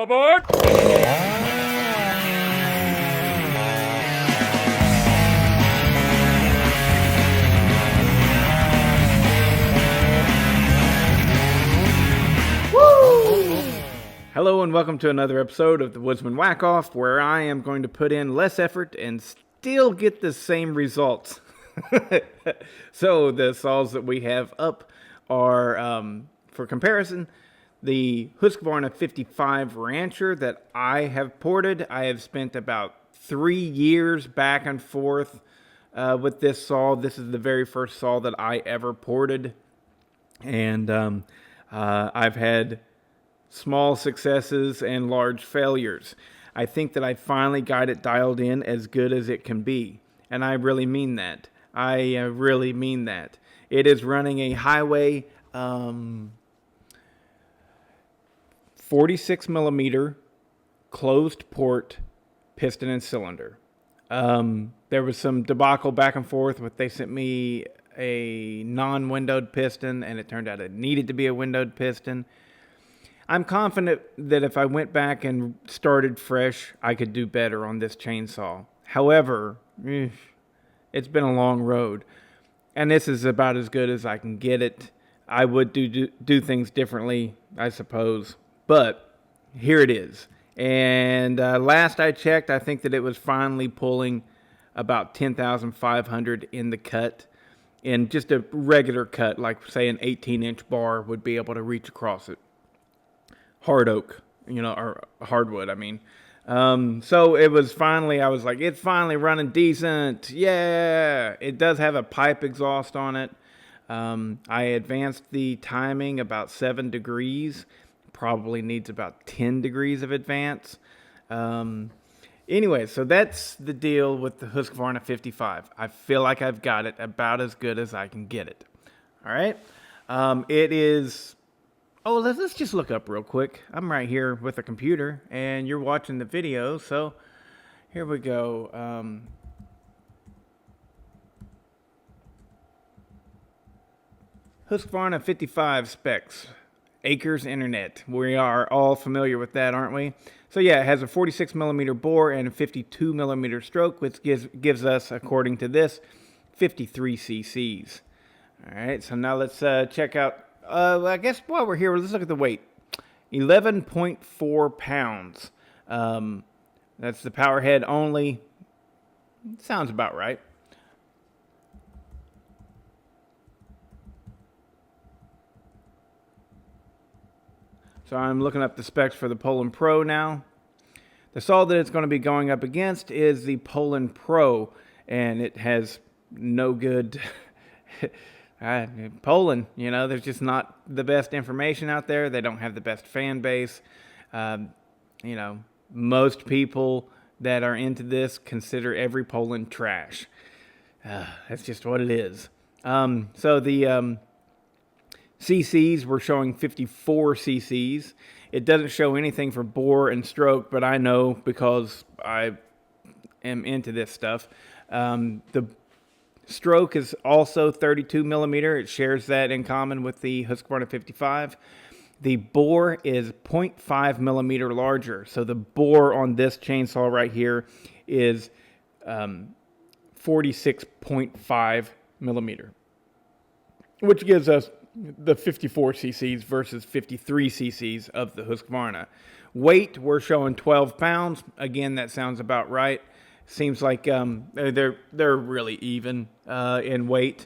aboard! Hello and welcome to another episode of the Woodsman Wack-off, where I am going to put in less effort and still get the same results. So the saws that we have up are, for comparison, the Husqvarna 55 Rancher that I have ported. I have spent about 3 years back and forth with this saw. This is the very first saw that I ever ported, and I've had small successes and large failures. I think that I finally got it dialed in as good as it can be. And I really mean that. I really mean that. It is running a highway 46 millimeter closed port piston and cylinder. There was some debacle back and forth with, they sent me a non-windowed piston and it turned out it needed to be a windowed piston. I'm confident that if I went back and started fresh, I could do better on this chainsaw. However, it's been a long road, and this is about as good as I can get it. I would do things differently, I suppose, but here it is. And last I checked, I think that it was finally pulling about 10,500 in the cut. In just a regular cut, like say an 18-inch bar would be able to reach across it. Hard oak, or hardwood, I mean. So it was finally, I was like, it's finally running decent. Yeah, it does have a pipe exhaust on it. I advanced the timing about 7 degrees. Probably needs about 10 degrees of advance. Anyway, so that's the deal with the Husqvarna 55. I feel like I've got it about as good as I can get it. All right. It is... Oh, let's just look up real quick. I'm right here with a computer, and you're watching the video, so here we go. Husqvarna 55 specs, Acres Internet. We are all familiar with that, aren't we? So yeah, it has a 46 millimeter bore and a 52 millimeter stroke, which gives us, according to this, 53 cc's. All right, so now let's check out. I guess while we're here, let's look at the weight. 11.4 pounds. That's the power head only. Sounds about right. So I'm looking up the specs for the Poulan Pro now. The saw that it's going to be going up against is the Poulan Pro, and it has no good... Poulan, there's just not the best information out there. They don't have the best fan base. Most people that are into this consider every Poulan trash. That's just what it is. So the CCs were showing 54 CCs. It doesn't show anything for bore and stroke, but I know because I am into this stuff. The stroke is also 32 millimeter. It shares that in common with the Husqvarna 55. The bore is 0.5 millimeter larger. So the bore on this chainsaw right here is 46.5 millimeter, which gives us the 54 cc's versus 53 cc's of the Husqvarna. Weight, we're showing 12 pounds. Again, that sounds about right. Seems like they're really even in weight.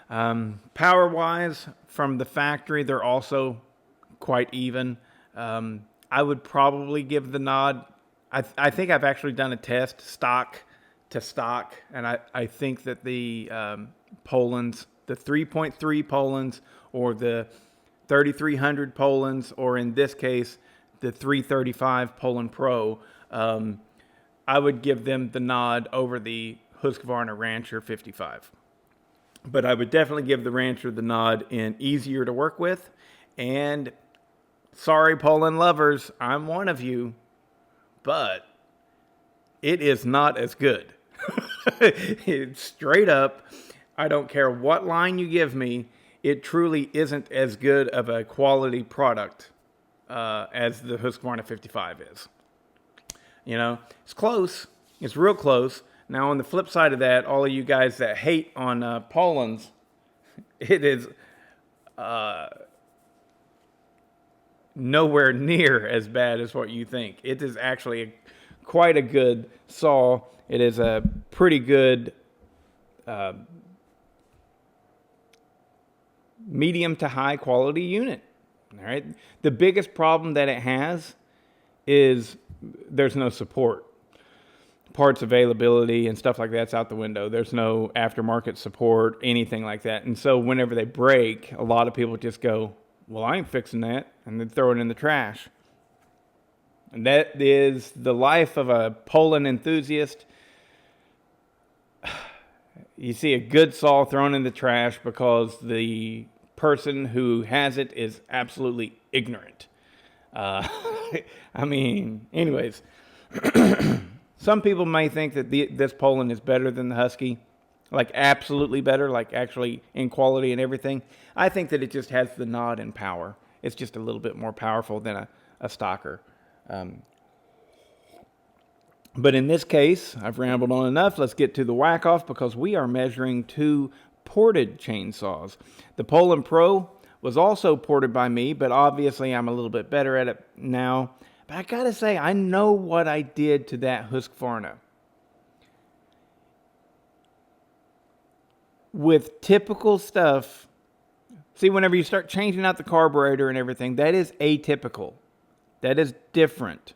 Power-wise, from the factory, they're also quite even. I would probably give the nod. I think I've actually done a test stock to stock, and I think that the Poulans, the 3.3 Poulans, or the 3300 Poulans, or in this case, the 335 Poulan Pro, I would give them the nod over the Husqvarna Rancher 55. But I would definitely give the Rancher the nod in easier to work with. And sorry, Poulan lovers, I'm one of you, but it is not as good. It's straight up, I don't care what line you give me, it truly isn't as good of a quality product as the Husqvarna 55 is. You know, it's close. It's real close. Now, on the flip side of that, all of you guys that hate on Poulans, it is nowhere near as bad as what you think. It is actually quite a good saw. It is a pretty good medium to high quality unit. All right. The biggest problem that it has is there's no support. Parts availability and stuff like that's out the window. There's no aftermarket support, anything like that. And so whenever they break, a lot of people just go, well, I ain't fixing that, and then throw it in the trash. And that is the life of a Poulan enthusiast. You see a good saw thrown in the trash because the person who has it is absolutely ignorant. I mean, anyways, some people may think that this Poulan is better than the Husky, like absolutely better, like actually in quality and everything. I think that it just has the nod in power. It's just a little bit more powerful than a stocker. But in this case, I've rambled on enough. Let's get to the whack-off because we are measuring two ported chainsaws. The Poulan Pro was also ported by me, but obviously I'm a little bit better at it now. But I gotta say, I know what I did to that Husqvarna. With typical stuff, see, whenever you start changing out the carburetor and everything, that is atypical. That is different,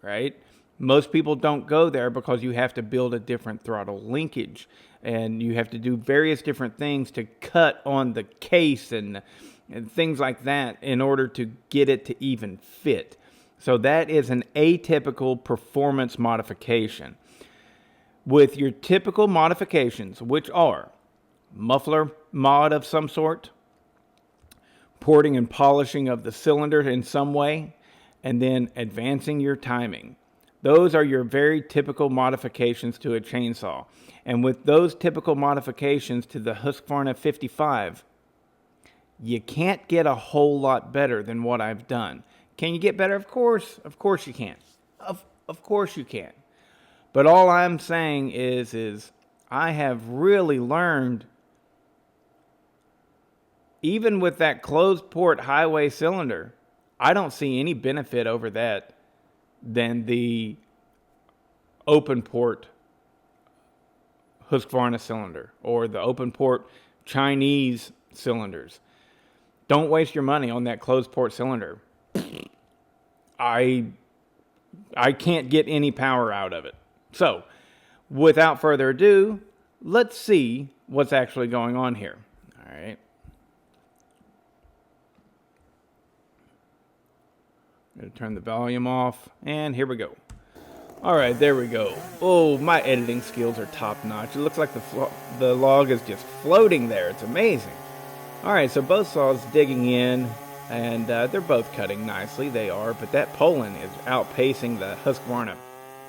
right? Most people don't go there because you have to build a different throttle linkage and you have to do various different things to cut on the case and things like that in order to get it to even fit. So that is an atypical performance modification. With your typical modifications, which are muffler mod of some sort, porting and polishing of the cylinder in some way, and then advancing your timing. Those are your very typical modifications to a chainsaw. And with those typical modifications to the Husqvarna 55, you can't get a whole lot better than what I've done. Can you get better? Of course you can. Of course you can. But all I'm saying is I have really learned, even with that closed port highway cylinder, I don't see any benefit over that than the open port Husqvarna cylinder or the open port Chinese cylinders. Don't waste your money on that closed port cylinder. I can't get any power out of it. So, without further ado, let's see what's actually going on here. All right. I'm going to turn the volume off, and here we go. All right, there we go. Oh, my editing skills are top notch. It looks like the log is just floating there. It's amazing. All right, so both saws digging in, and they're both cutting nicely. They are, but that Poulan is outpacing the Husqvarna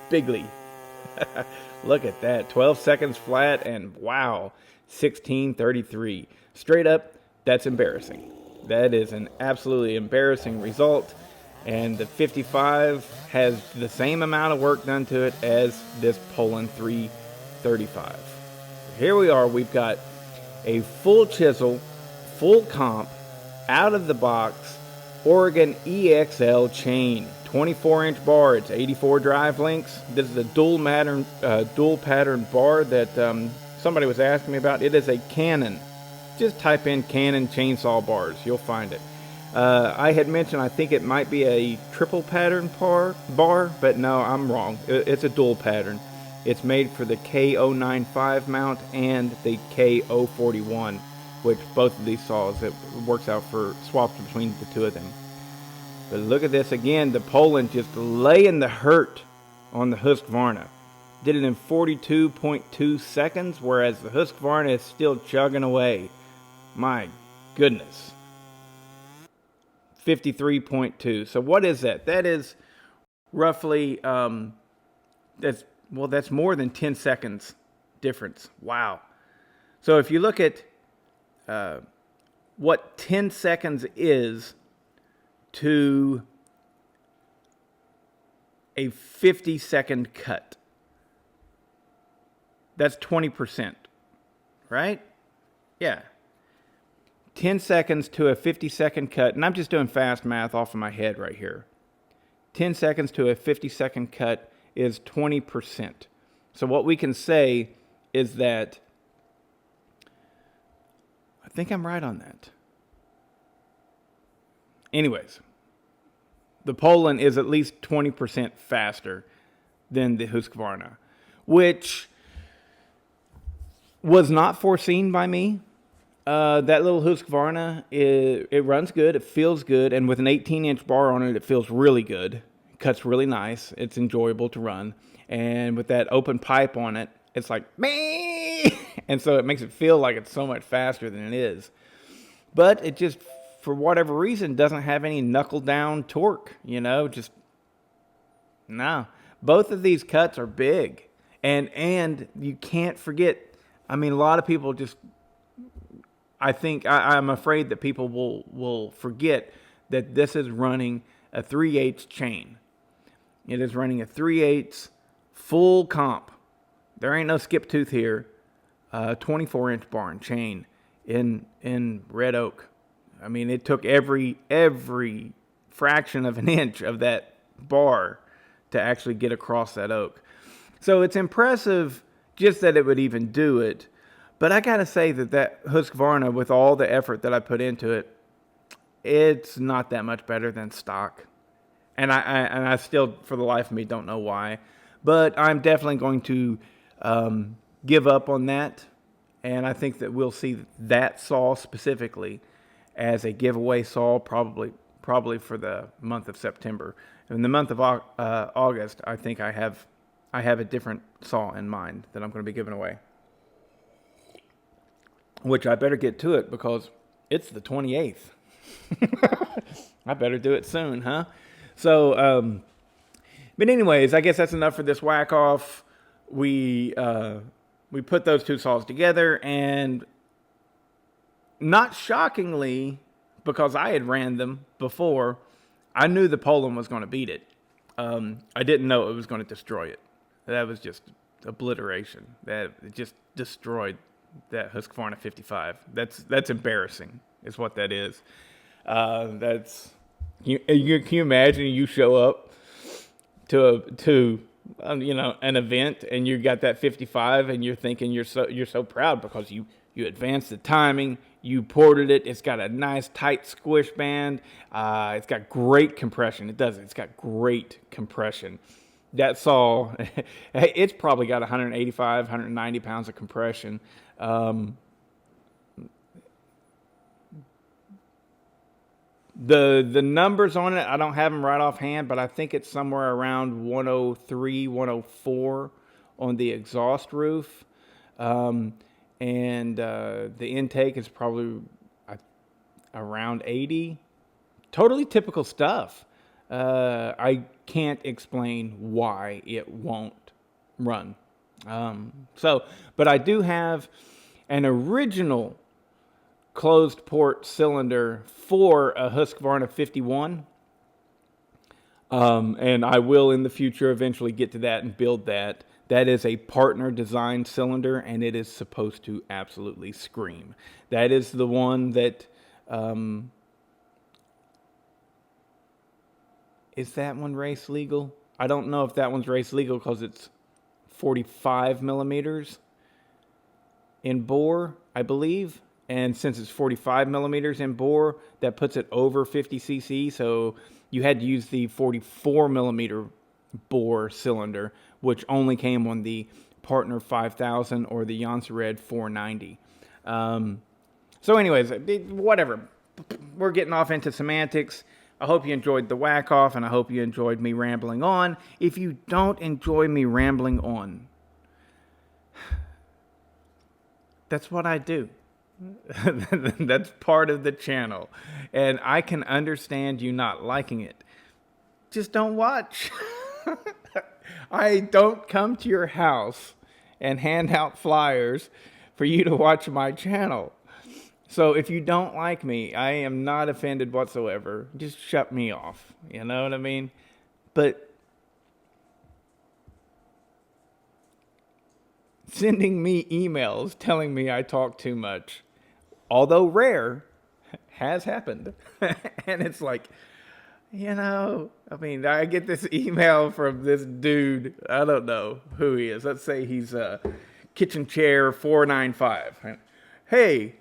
bigly. Look at that, 12 seconds flat, and wow, 16:33. Straight up, that's embarrassing. That is an absolutely embarrassing result. And the 55 has the same amount of work done to it as this Poulan 335. Here we are. We've got a full chisel, full comp, out of the box, Oregon EXL chain, 24-inch bar. It's 84 drive links. This is a dual pattern bar that somebody was asking me about. It is a Canon. Just type in Canon chainsaw bars. You'll find it. I had mentioned I think it might be a triple pattern bar, but no, I'm wrong. It's a dual pattern. It's made for the K095 mount and the K041, which both of these saws, it works out for swaps between the two of them. But look at this again, the Poulan just laying the hurt on the Husqvarna. Did it in 42.2 seconds, whereas the Husqvarna is still chugging away. My goodness. 53.2. So what is that? That is roughly that's more than 10 seconds difference. Wow. So if you look at what 10 seconds is to a 50-second cut. That's 20%, right? Yeah. 10 seconds to a 50-second cut, and I'm just doing fast math off of my head right here. 10 seconds to a 50-second cut is 20%. So what we can say is that, I think I'm right on that. Anyways, the Poulan is at least 20% faster than the Husqvarna, which was not foreseen by me. That little Husqvarna, it runs good, it feels good, and with an 18-inch bar on it, it feels really good. It cuts really nice, it's enjoyable to run, and with that open pipe on it, it's like, me, and so it makes it feel like it's so much faster than it is. But it just, for whatever reason, doesn't have any knuckle-down torque, just, no. Both of these cuts are big, and you can't forget, a lot of people just, I'm afraid that people will forget that this is running a 3/8 chain. It is running a 3/8 full comp. There ain't no skip tooth here. 24-inch bar and chain in red oak. It took every fraction of an inch of that bar to actually get across that oak. So it's impressive just that it would even do it. But I got to say that Husqvarna, with all the effort that I put into it, it's not that much better than stock. And I still, for the life of me, don't know why. But I'm definitely going to give up on that. And I think that we'll see that saw specifically as a giveaway saw probably for the month of September. In the month of August, I think I have a different saw in mind that I'm going to be giving away. Which I better get to it because it's the 28th. I better do it soon, huh? So, but anyways, I guess that's enough for this whack-off. We put those two saws together, and not shockingly, because I had ran them before, I knew the Poulan was going to beat it. I didn't know it was going to destroy it. That was just obliteration. That it just destroyed that Husqvarna 55. That's embarrassing, is what that is. Can you imagine you show up to an event and you got that 55 and you're thinking you're so proud because you advanced the timing, you ported it. It's got a nice tight squish band. It's got great compression. It's got great compression. That saw, it's probably got 185, 190 pounds of compression. The numbers on it, I don't have them right offhand, but I think it's somewhere around 103, 104 on the exhaust roof. And the intake is probably around 80. Totally typical stuff. I can't explain why it won't run. But I do have an original closed port cylinder for a Husqvarna 51. And I will in the future eventually get to that and build that. That is a partner designed cylinder, and it is supposed to absolutely scream. That is the one that, is that one race legal? I don't know if that one's race legal because it's 45 millimeters in bore, I believe. And since it's 45 millimeters in bore, that puts it over 50 cc. So you had to use the 44 millimeter bore cylinder, which only came on the Partner 5000 or the Red 490. So anyways, whatever. We're getting off into semantics. I hope you enjoyed the whack-off, and I hope you enjoyed me rambling on. If you don't enjoy me rambling on, that's what I do. That's part of the channel. And I can understand you not liking it. Just don't watch. I don't come to your house and hand out flyers for you to watch my channel. So if you don't like me, I am not offended whatsoever. Just shut me off. You know what I mean? But sending me emails telling me I talk too much. Although rare, has happened. And it's like, I mean, I get this email from this dude. I don't know who he is. Let's say he's Kitchen Chair 495. Hey,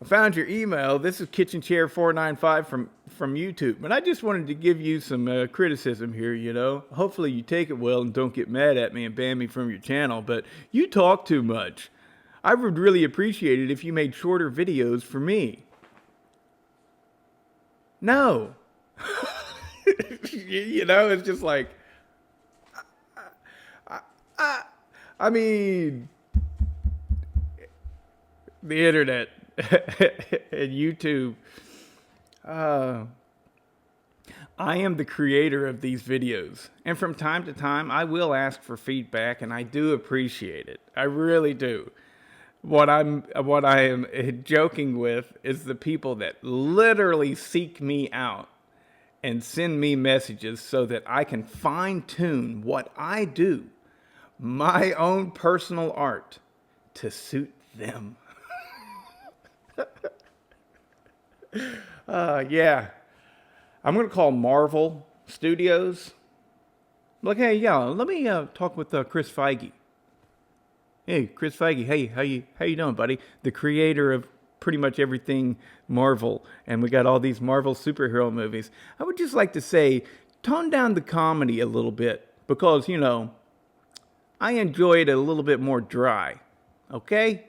I found your email. This is Kitchen Chair 495 from YouTube. And I just wanted to give you some criticism here, Hopefully you take it well and don't get mad at me and ban me from your channel. But you talk too much. I would really appreciate it if you made shorter videos for me. No. It's just like, I mean, the internet and YouTube. I am the creator of these videos, and from time to time, I will ask for feedback, and I do appreciate it. I really do. What I am joking with is the people that literally seek me out and send me messages so that I can fine-tune what I do, my own personal art, to suit them. Yeah. I'm going to call Marvel Studios. Like, hey, yeah, let me talk with Chris Feige. Hey, Chris Feige, hey, how you doing, buddy? The creator of pretty much everything Marvel, and we got all these Marvel superhero movies. I would just like to say, tone down the comedy a little bit, because, I enjoy it a little bit more dry. Okay?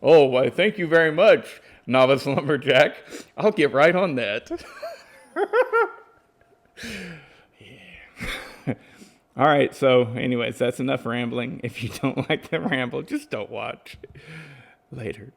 Oh, why, thank you very much, Novice Lumberjack. I'll get right on that. Yeah. All right, so anyways, that's enough rambling. If you don't like the ramble, just don't watch. Later.